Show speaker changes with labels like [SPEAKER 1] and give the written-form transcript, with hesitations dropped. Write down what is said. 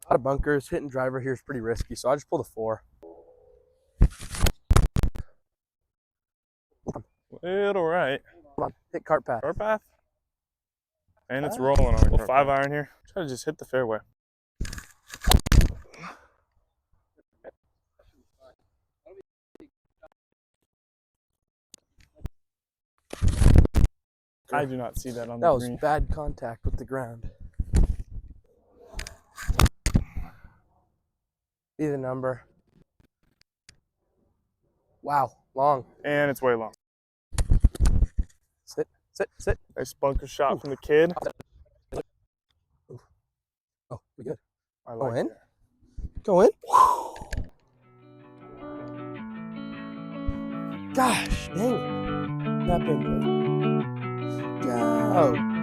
[SPEAKER 1] lot of bunkers. Hitting driver here is pretty risky, so I just pulled a 4.
[SPEAKER 2] Little right.
[SPEAKER 1] Come on, hit cart path.
[SPEAKER 2] Cart path. And it's rolling on a 5-iron here. Try to just hit the fairway. I do not see that on the green.
[SPEAKER 1] That was bad contact with the ground. Be the number. Wow, long.
[SPEAKER 2] And it's way long.
[SPEAKER 1] Sit, sit, sit.
[SPEAKER 2] Nice bunker shot from the kid.
[SPEAKER 1] Oh, we good.
[SPEAKER 2] I like
[SPEAKER 1] Go in.
[SPEAKER 2] it.
[SPEAKER 1] Go in. Gosh, dang it. That been good. Oh.